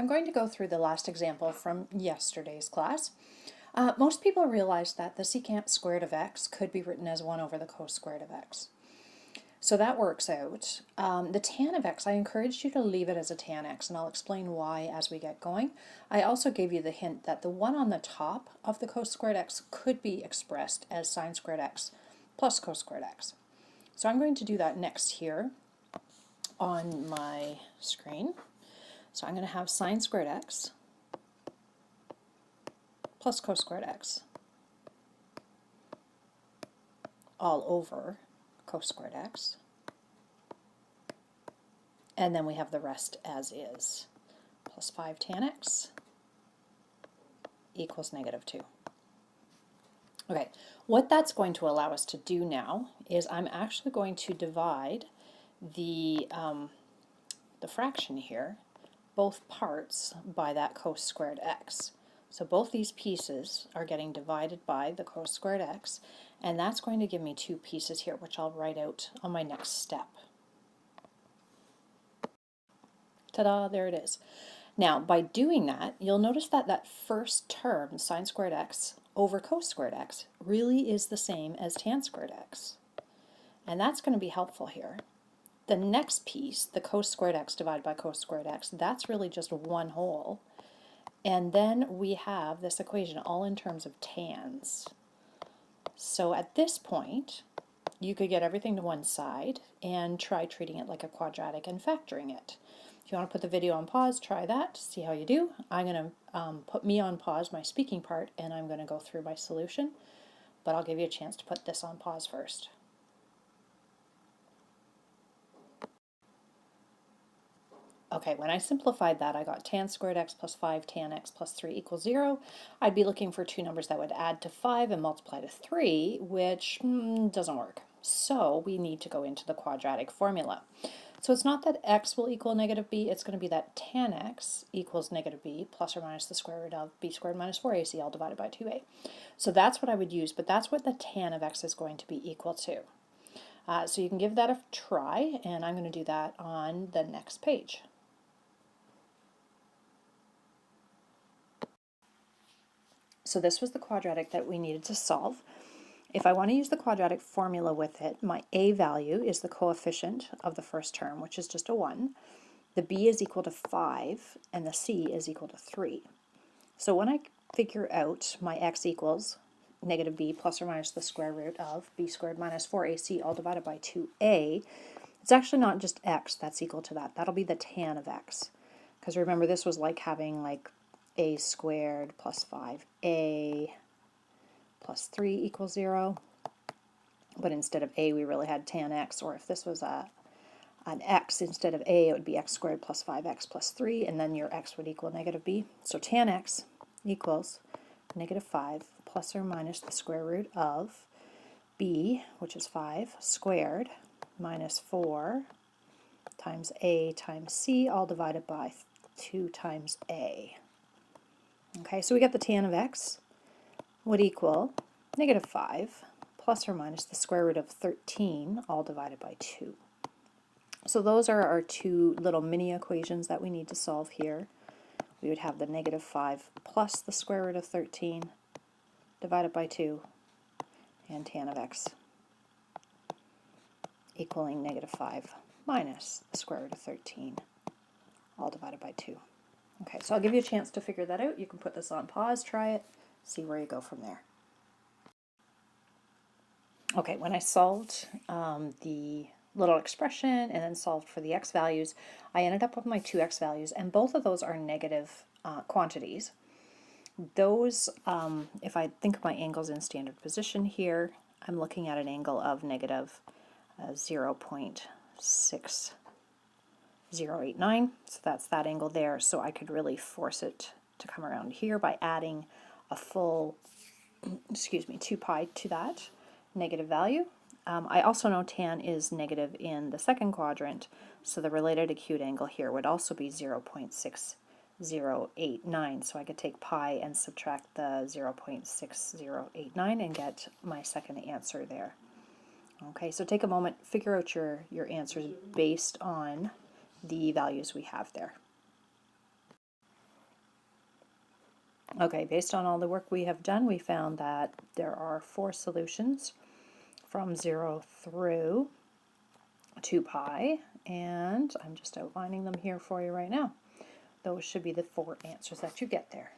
I'm going to go through the last example from yesterday's class. Most people realize that the secant squared of x could be written as 1 over the cosquared of x. So that works out. The tan of x, I encouraged you to leave it as a tan x, and I'll explain why as we get going. I also gave you the hint that the one on the top of the cos squared x could be expressed as sine squared x plus cos squared x. So I'm going to do that next here on my screen. So I'm going to have sine squared x plus cos squared x all over cos squared x. And then we have the rest as is. Plus 5 tan x equals -2. Okay, what that's going to allow us to do now is I'm actually going to divide the fraction here, both parts, by that cos squared x. So both these pieces are getting divided by the cos squared x, and that's going to give me 2 pieces here, which I'll write out on my next step. Ta-da, there it is. Now, by doing that, you'll notice that that first term, sine squared x over cos squared x, really is the same as tan squared x. And that's going to be helpful here. The next piece, the cos squared x divided by cos squared x, that's really just one whole. And then we have this equation all in terms of tans. So at this point, you could get everything to one side and try treating it like a quadratic and factoring it. If you want to put the video on pause, try that, see how you do. I'm going to put me on pause, my speaking part, and I'm going to go through my solution, but I'll give you a chance to put this on pause first. Okay, when I simplified that, I got tan squared x plus 5 tan x plus 3 equals 0. I'd be looking for 2 numbers that would add to 5 and multiply to 3, which doesn't work. So we need to go into the quadratic formula. So it's not that x will equal -b, it's going to be that tan x equals -b plus or minus the square root of b squared minus 4ac all divided by 2a. So that's what I would use, but that's what the tan of x is going to be equal to. So you can give that a try, and I'm going to do that on the next page. So this was the quadratic that we needed to solve. If I want to use the quadratic formula with it, my a value is the coefficient of the first term, which is just a 1. The b is equal to 5, and the c is equal to 3. So when I figure out my x equals -b plus or minus the square root of b squared minus 4ac all divided by 2a, it's actually not just x that's equal to that. That'll be the tan of x. Because remember, this was like having like a squared plus 5a plus 3 equals 0. But instead of a, we really had tan x, or if this was an x instead of a, it would be x squared plus 5x plus 3, and then your x would equal -b. So tan x equals -5 plus or minus the square root of b, which is 5, squared minus 4 times a times c, all divided by 2 times a. Okay, so we got the tan of x would equal -5 plus or minus the square root of 13, all divided by 2. So those are our 2 little mini equations that we need to solve here. We would have the -5 plus the square root of 13 divided by 2, and tan of x equaling -5 minus the square root of 13, all divided by 2. Okay, so I'll give you a chance to figure that out. You can put this on pause, try it, see where you go from there. Okay, when I solved the little expression and then solved for the x values, I ended up with my 2 x values, and both of those are negative quantities. Those, if I think of my angles in standard position here, I'm looking at an angle of -0.6089, so that's that angle there. So I could really force it to come around here by adding a full, 2 pi to that negative value. I also know tan is negative in the second quadrant, so the related acute angle here would also be 0.6089. So I could take pi and subtract the 0.6089 and get my second answer there. Okay, so take a moment, figure out your answers based on the values we have there. Okay, based on all the work we have done, we found that there are 4 solutions from 0 through 2 pi, and I'm just outlining them here for you right now. Those should be the 4 answers that you get there.